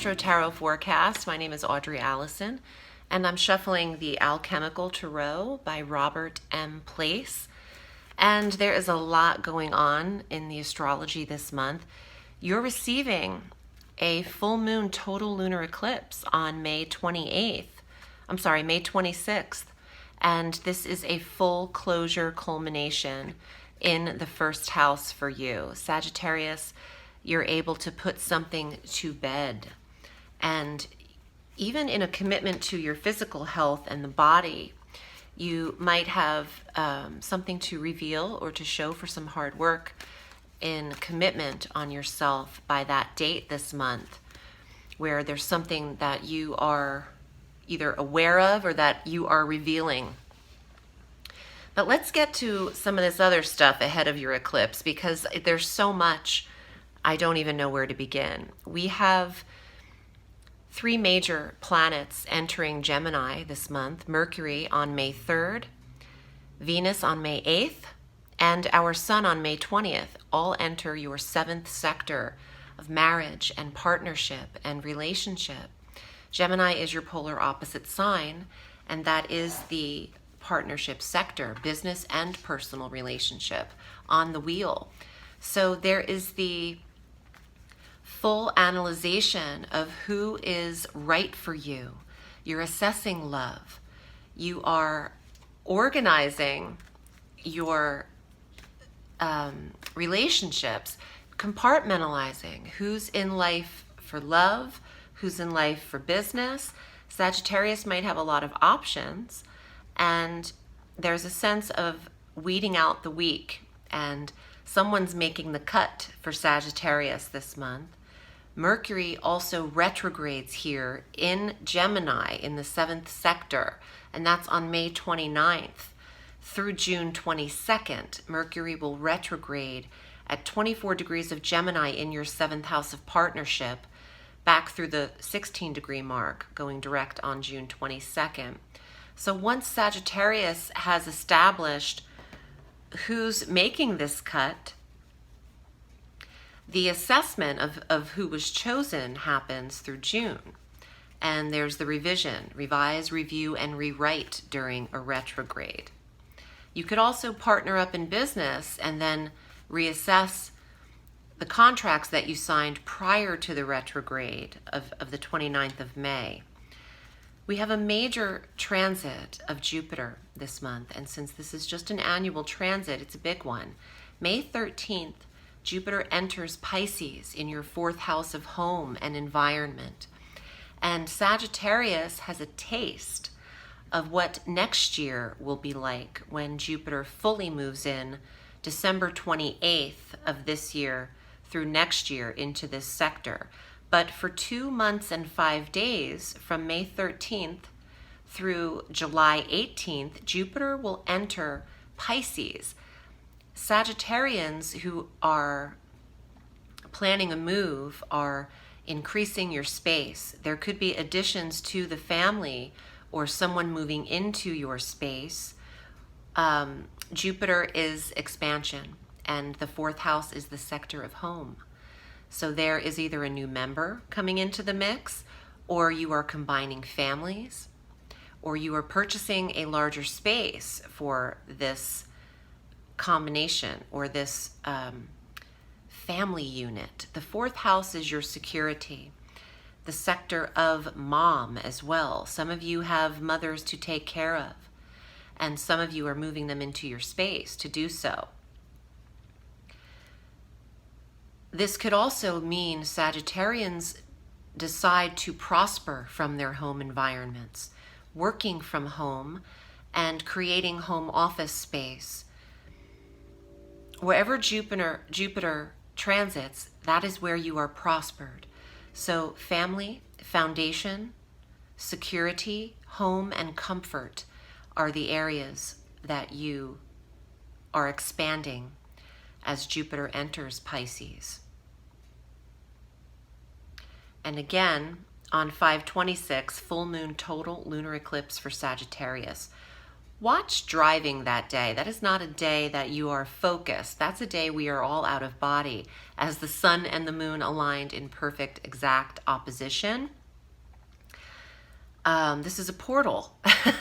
Astro Tarot Forecast. My name is Audrey Alison, and I'm shuffling the Alchemical Tarot by Robert M. Place. And there is a lot going on in the astrology this month. You're receiving a full moon total lunar eclipse on May 26th. And this is a full closure culmination in the first house for you. Sagittarius, you're able to put something to bed. And even in a commitment to your physical health and the body, you might have something to reveal or to show for some hard work in commitment on yourself by that date this month, where there's something that you are either aware of or that you are revealing. But let's get to some of this other stuff ahead of your eclipse, because there's so much I don't even know where to begin. We have 3 major planets entering Gemini this month: Mercury on May 3rd, Venus on May 8th, and our Sun on May 20th. All enter your 7th sector of marriage and partnership and relationship. Gemini is your polar opposite sign, and that is the partnership sector, business and personal relationship on the wheel. So there is the full analyzation of who is right for you. You're assessing love. You are organizing your relationships, compartmentalizing who's in life for love, who's in life for business. Sagittarius might have a lot of options, and there's a sense of weeding out the weak, and someone's making the cut for Sagittarius this month. Mercury also retrogrades here in Gemini in the 7th sector, and that's on May 29th through June 22nd. Mercury will retrograde at 24 degrees of Gemini in your 7th house of partnership, back through the 16-degree mark, going direct on June 22nd. So once Sagittarius has established who's making this cut, the assessment of who was chosen happens through June. And there's the revision, revise, review, and rewrite during a retrograde. You could also partner up in business and then reassess the contracts that you signed prior to the retrograde of the 29th of May. We have a major transit of Jupiter this month, and since this is just an annual transit, it's a big one. May 13th, Jupiter enters Pisces in your 4th house of home and environment. And Sagittarius has a taste of what next year will be like when Jupiter fully moves in December 28th of this year through next year into this sector. But for 2 months and 5 days, from May 13th through July 18th, Jupiter will enter Pisces. Sagittarians who are planning a move are increasing your space. There could be additions to the family or someone moving into your space. Jupiter is expansion, and the 4th house is the sector of home. So there is either a new member coming into the mix, or you are combining families, or you are purchasing a larger space for this combination or this family unit. The 4th house is your security, the sector of mom as well. Some of you have mothers to take care of, and some of you are moving them into your space to do so. This could also mean Sagittarians decide to prosper from their home environments, working from home and creating home office space. Wherever Jupiter transits, that is where you are prospered. So family, foundation, security, home, and comfort are the areas that you are expanding as Jupiter enters Pisces. And again, on 5/26, full moon total lunar eclipse for Sagittarius. Watch driving that day. That is not a day that you are focused. That's a day we are all out of body, as the sun and the moon aligned in perfect exact opposition. This is a portal.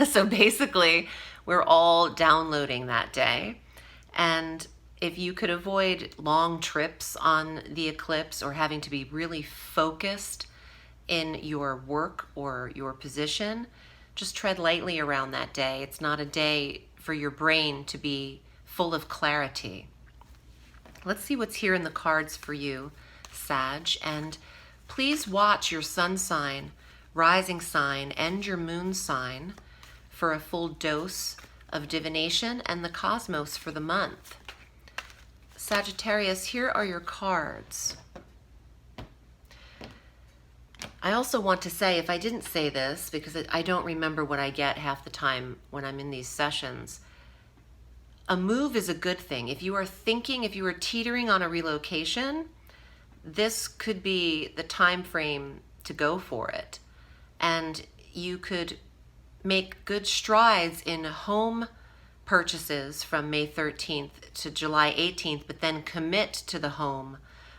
So basically, we're all downloading that day. And if you could avoid long trips on the eclipse or having to be really focused in your work or your position, just tread lightly around that day. It's not a day for your brain to be full of clarity. Let's see what's here in the cards for you, Sag. And please watch your sun sign, rising sign, and your moon sign for a full dose of divination and the cosmos for the month. Sagittarius, here are your cards. I also want to say, if I didn't say this, because I don't remember what I get half the time when I'm in these sessions, a move is a good thing. If you are thinking, if you are teetering on a relocation, this could be the time frame to go for it. And you could make good strides in home purchases from May 13th to July 18th, but then commit to the home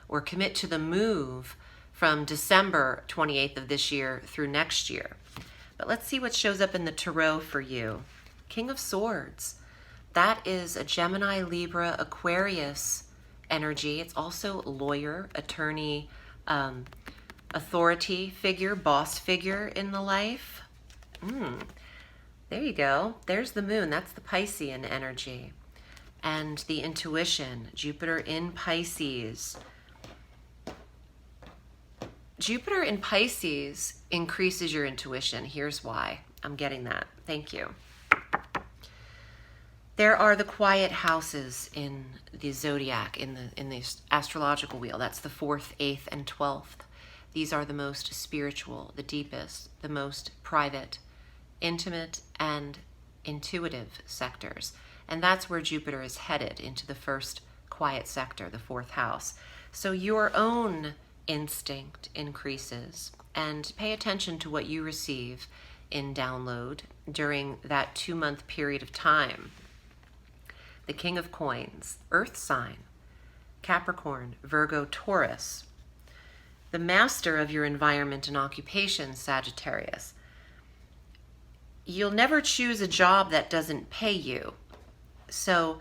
or commit to the move from December 28th of this year through next year. But let's see what shows up in the tarot for you. King of Swords. That is a Gemini, Libra, Aquarius energy. It's also lawyer, attorney, authority figure, boss figure in the life. There you go. There's the moon. That's the Piscean energy. And the intuition, Jupiter in Pisces. Jupiter in Pisces increases your intuition. Here's why. I'm getting that. Thank you. There are the quiet houses in the zodiac, in the astrological wheel. That's the 4th, 8th, and 12th. These are the most spiritual, the deepest, the most private, intimate, and intuitive sectors. And that's where Jupiter is headed, into the first quiet sector, the 4th house. So your own instinct increases, and pay attention to what you receive in download during that 2-month period of time. The King of Coins, Earth sign, Capricorn, Virgo, Taurus. The master of your environment and occupation, Sagittarius. You'll never choose a job that doesn't pay you. So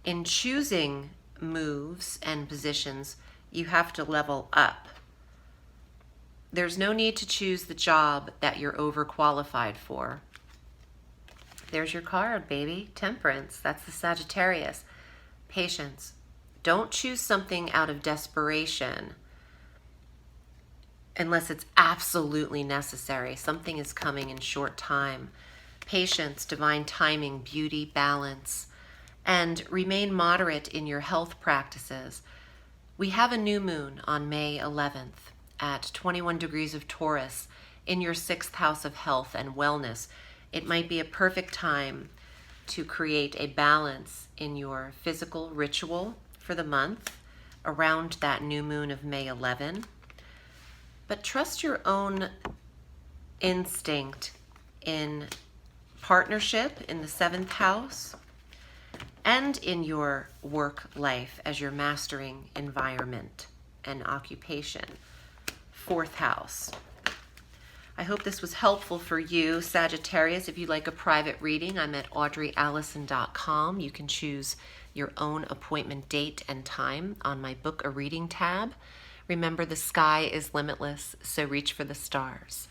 in choosing moves and positions, you have to level up. There's no need to choose the job that you're overqualified for. There's your card, baby. Temperance. That's the Sagittarius. Patience. Don't choose something out of desperation unless it's absolutely necessary. Something is coming in short time. Patience, divine timing, beauty, balance, and remain moderate in your health practices. We have a new moon on May 11th at 21 degrees of Taurus in your 6th house of health and wellness. It might be a perfect time to create a balance in your physical ritual for the month around that new moon of May 11. But trust your own instinct in partnership in the 7th house and in your work life as you're mastering environment and occupation. 4th house. I hope this was helpful for you, Sagittarius. If you'd like a private reading, I'm at audreyalison.com. You can choose your own appointment date and time on my Book a Reading tab. Remember, the sky is limitless, so reach for the stars.